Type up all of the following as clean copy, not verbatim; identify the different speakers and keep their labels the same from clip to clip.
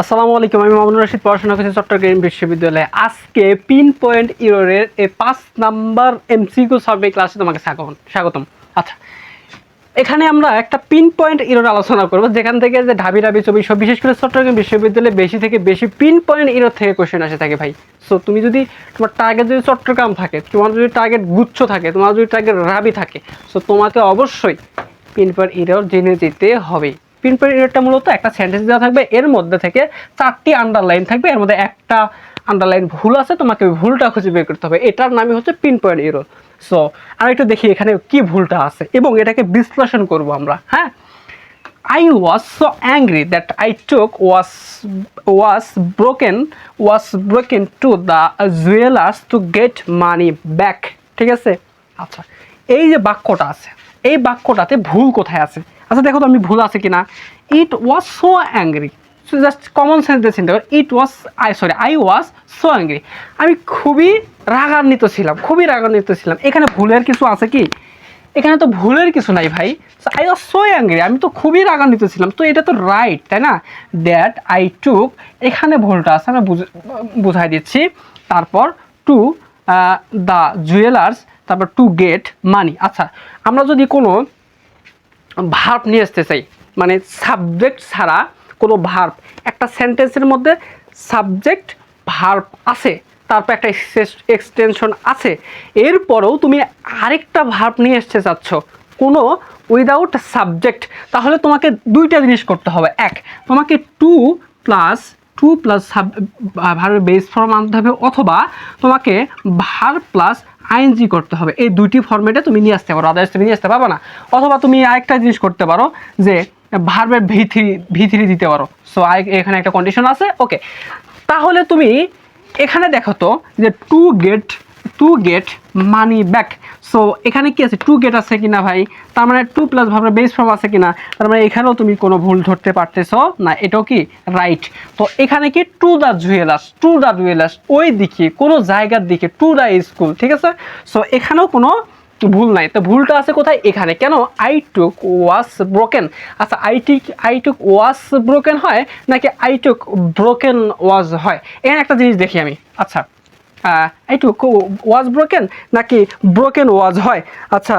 Speaker 1: আসসালামু আলাইকুম, আমি মামুনুর রশিদ, পড়াশোনা করছি চট্টগ্রাম বিশ্ববিদ্যালয়ে। আজকে পিন পয়েন্ট ইররের এই 5 নাম্বার এমসিকিউ সার্ভে ক্লাসে তোমাকে স্বাগতম। আচ্ছা, এখানে আমরা একটা পিন পয়েন্ট ইরর আলোচনা করব, যেখান থেকে যে ঢাবি ছবি সব, বিশেষ করে চট্টগ্রাম বিশ্ববিদ্যালয়ে বেশি থেকে বেশি পিন পয়েন্ট ইরর থেকে কোশ্চেন আসে থাকে ভাই। সো তুমি যদি তোমার টার্গেট যদি চট্টগ্রাম থাকে, তোমার যদি টার্গেট গুচ্ছ থাকে, তোমার যদি টার্গেট রাবি থাকে, সো তোমাকে অবশ্যই পিন পয়েন্ট ইরর জেনে যেতে হবে। পিন পয়েন্ট ইররটা মূলত একটা সেন্টেন্স দেওয়া থাকবে, এর মধ্যে থেকে 4টি আন্ডারলাইন থাকবে, এর মধ্যে একটা আন্ডারলাইন ভুল আছে, তোমাকে ভুলটা খুঁজে বের করতে হবে। এটার নামই হচ্ছে পিন পয়েন্ট ইরর। সো আর একটু দেখি এখানে কি ভুলটা আছে এবং এটাকে বিশ্লেষণ করব আমরা। হ্যাঁ, I was so angry that I took was broken to the jewelers to get money back. ঠিক আছে? আচ্ছা, এই যে বাক্যটা আছে, এই বাক্যটাতে ভুল কোথায় আছে? আচ্ছা দেখো তো আমি ভুল আছে কিনা। It was so angry, just common sense দিয়ে চিন্তা করো। আই ওয়াজ সো অ্যাংরি, আমি খুবই রাগান্বিত ছিলাম। এখানে ভুলের কিছু আছে কি? এখানে তো ভুলের কিছু নাই ভাই। আই ওয়াজ সো অ্যাংরি, আমি তো খুবই রাগান্বিত ছিলাম, তো এটা তো রাইট, তাই না? দ্যাট আই টুক, এখানে ভুলটা আছে, আমরা বুঝাই দিচ্ছি। তারপর টু দ্য জুয়েলার্স, তারপর টু গেট মানি। আচ্ছা, আমরা যদি কোনো ভার্ব নিয়ে আসতে চাই, মানে সাবজেক্ট ছাড়া কোনো ভার্ব, একটা সেন্টেন্সের মধ্যে সাবজেক্ট ভার্ব আছে, তারপর একটা এক্সটেনশন আছে, এরপরেও তুমি আরেকটা ভার্ব নিয়ে আসতে চাচ্ছ কোনো উইদাউট সাবজেক্ট, তাহলে তোমাকে দুইটা জিনিস করতে হবে। এক, তোমাকে টু প্লাস ভার্বের বেস ফর্ম আনতে হবে, অথবা তোমাকে ভার্ব প্লাস আইএনজি করতে হবে। এই দুইটি ফর্মেটে তুমি নিয়ে আসতে পারো, আদার্স তুমি নিয়ে আসতে পারবে না। অথবা তুমি আরেকটা জিনিস করতে পারো যে ভার্বের ভি থ্রি দিতে পারো। সো এখানে একটা কন্ডিশন আছে। ওকে, তাহলে তুমি এখানে দেখো তো যে to get money back. So এখানে কি আছে? টু গেট আছে কিনা ভাই? তার মানে টু প্লাস ভার্বের বেস ফর্ম আছে কিনা? তার মানে এখানেও তুমি কোনো ভুল ধরতে পারতেছো না, এটাও কি রাইট। তো এখানে কি টু দ্য জুয়েলার্স, ওই দিকে কোনো জায়গার দিকে, টু দ্য স্কুল, ঠিক আছে? সো এখানেও কোনো ভুল নাই। তো ভুলটা আছে কোথায়? এখানে। কেন? I took was broken. আচ্ছা, আই টুক ওয়াজ ব্রোকেন হয় নাকি আই টুক ব্রোকেন ওয়াজ হয়? এখানে একটা জিনিস দেখি আমি। আচ্ছা, আই টুক ওয়াজ ব্রোকেন নাকি ব্রোকেন ওয়াজ হয়? আচ্ছা,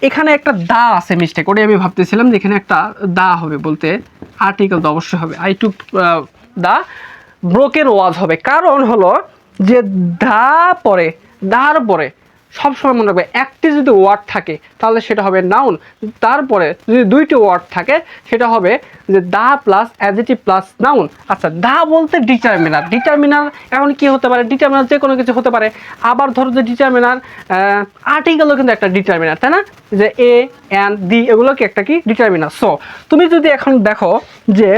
Speaker 1: এখানে একটা দা আছে, মিস্টেক, ওটাই আমি ভাবতেছিলাম যে এখানে একটা দা হবে, বলতে আর্টিকেল তো অবশ্যই হবে। আই টুক দা ব্রোকেন ওয়াজ হবে, কারণ হলো যে দার পরে সবসময় মনে রাখবে, একটি যদি ওয়ার্ড থাকে তাহলে সেটা হবে নাউন, তারপরে যদি দুইটি ওয়ার্ড থাকে সেটা হবে যে the plus adjective plus noun. আচ্ছা, দা বলতে ডিটারমিনার এখন কি হতে পারে? ডিটারমিনার যে কোনো কিছু হতে পারে। আবার ধরো যে ডিটারমিনার আর্টিকেলও কিন্তু একটা ডিটারমিনার, তাই না? যে এ অ্যান্ড দি, এগুলো কি একটা কি ডিটারমিনার। সো তুমি যদি এখন দেখো যে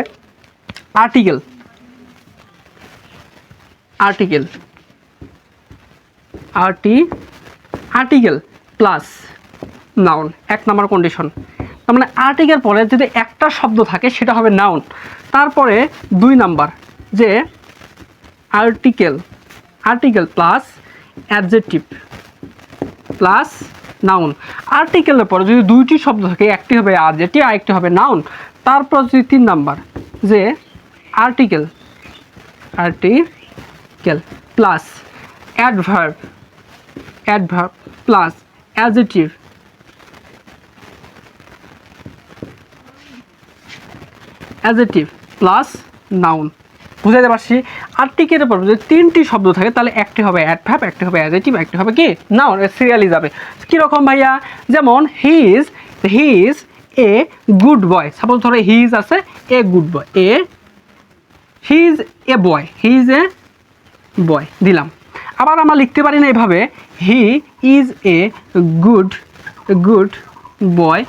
Speaker 1: article plus noun, 1 number condition. তার মানে আর্টিকেল পরে যদি একটা শব্দ থাকে সেটা হবে নাউন। তারপরে 2 নাম্বার যে article plus adjective plus noun. আর্টিকেলের পরে যদি দুইটি শব্দ থাকে, একটি হবে অ্যাডজেক্টিভ আর একটি হবে নাউন। তারপর যদি 3 নাম্বার যে article plus adverb plus adjective plus noun. বুঝাইতে পারছি? আর্টিকেলের পর যদি 3টি শব্দ থাকে তাহলে একটি হবে অ্যাডভার্ব, একটি হবে অ্যাডজেক্টিভ, একটি হবে কি নাউন। সিরিয়ালি যাবে। কীরকম ভাইয়া? যেমন he is a good boy. Suppose ধরো হি ইজ আছে a good boy, he is a বয় দিলাম। আবার আমরা লিখতে পারি না এভাবে, he is a good boy,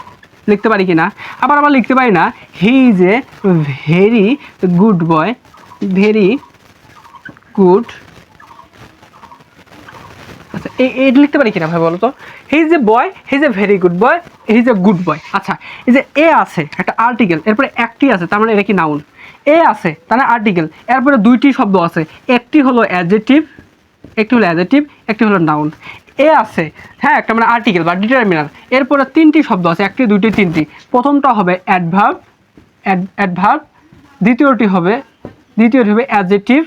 Speaker 1: লিখতে পারি কি না? আবার আমরা লিখতে পারি না he is a very good boy, আচ্ছা এটা লিখতে পারি কিনা ভাই বলো তো? He is a boy, he is a very good boy, he is a good boy. আচ্ছা, এই যে এ আছে একটা আর্টিকেল, এরপরে একটি আছে, তার মানে এটা কি নাউন। এ আছে তার মানে আর্টিকেল, এরপরে দুইটি শব্দ আছে, একটি হলো অ্যাডজেক্টিভ, একটি হলো নাউন। এ আছে, হ্যাঁ, একটা মানে আর্টিকেল বা ডিটারমিনার, এরপরে 3টি শব্দ আছে, একটি, দুইটি, 3টি। প্রথমটা হবে অ্যাডভার্ব, দ্বিতীয়টি হবে দ্বিতীয়টি হবে অ্যাডজেক্টিভ,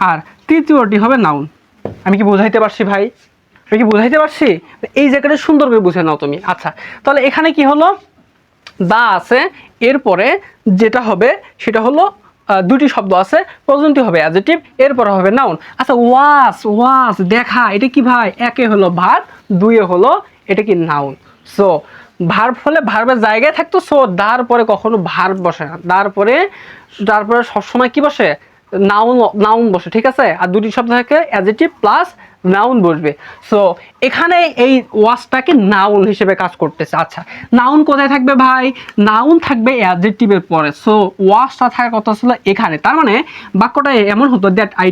Speaker 1: আর তৃতীয়টি হবে নাউন। আমি কি বোঝাইতে পারছি ভাই? আমি কি বোঝাইতে পারছি? এই জায়গাটা সুন্দর করে বুঝে নাও তুমি। আচ্ছা, তাহলে এখানে কি হলো, দা আছে, এরপরে যেটা হবে সেটা হলো দুটি শব্দ আছে, প্রথমটি হবে অ্যাডজেক্টিভ, এরপরে হবে নাউন। আচ্ছা, ওয়াজ দেখা, এটা কি ভাই? একে হলো ভার্ব, দুইয়ে হলো এটা কি নাউন। সো ভার্ব হলে ভার্বের জায়গায় থাকতো, সো দার পরে কখনো ভার্ব বসে না, তারপরে সবসময় কি বসে? নাউন বসে, ঠিক আছে? আর দুটি শব্দ থাকে অ্যাডজেক্টিভ প্লাস নাউন বসবে। সো এখানে এই ওয়াজটাকে নাউন হিসেবে কাজ করতেছে। আচ্ছা, নাউন কোথায় থাকবে ভাই? নাউন থাকবে অ্যাডজেক্টিভের পরে। সো ওয়াজটা থাকার কথা ছিল এখানে। তার মানে বাক্যটা এমন হতো that I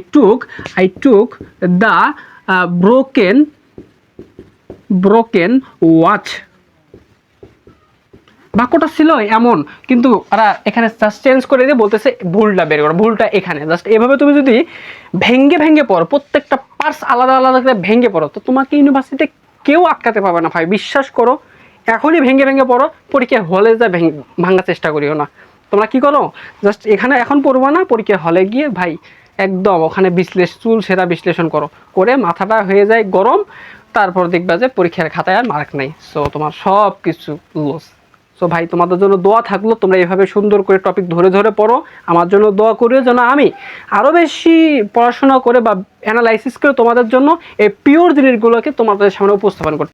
Speaker 1: took the broken watch. বাক্যটা ছিল এমন, কিন্তু ওরা এখানে জাস্ট চেঞ্জ করে দিয়ে বলতেছে ভুলটা বের করো, ভুলটা এখানে। জাস্ট এভাবে তুমি যদি ভেঙ্গে পড়ো, প্রত্যেকটা পার্টস আলাদা আলাদা করে ভেঙে পড়ো, তো তোমাকে ইউনিভার্সিটিতে কেউ আটকাতে পারবে না ভাই, বিশ্বাস করো। এখনই ভেঙে পড়ো, পরীক্ষা হলে যা ভাঙার চেষ্টা করিও না। তোমরা কি করো, জাস্ট এখানে এখন পড়বো না, পরীক্ষা হলে গিয়ে ভাই একদম ওখানে চুল সেরা বিশ্লেষণ করে মাথাটা হয়ে যায় গরম, তারপর দেখবা যে পরীক্ষার খাতায় আর মার্ক নাই। সো তোমার সব কিছু লস। সো ভাই, তোমাদের জন্য দোয়া থাকলো, তোমরা এইভাবে সুন্দর করে টপিক ধরে পড়ো। আমার জন্য দোয়া করিও যেন আমি আরও বেশি পড়াশোনা করে বা অ্যানালাইসিস করে তোমাদের জন্য এই পিওর জিনিসগুলোকে তোমাদের সামনে উপস্থাপন করতে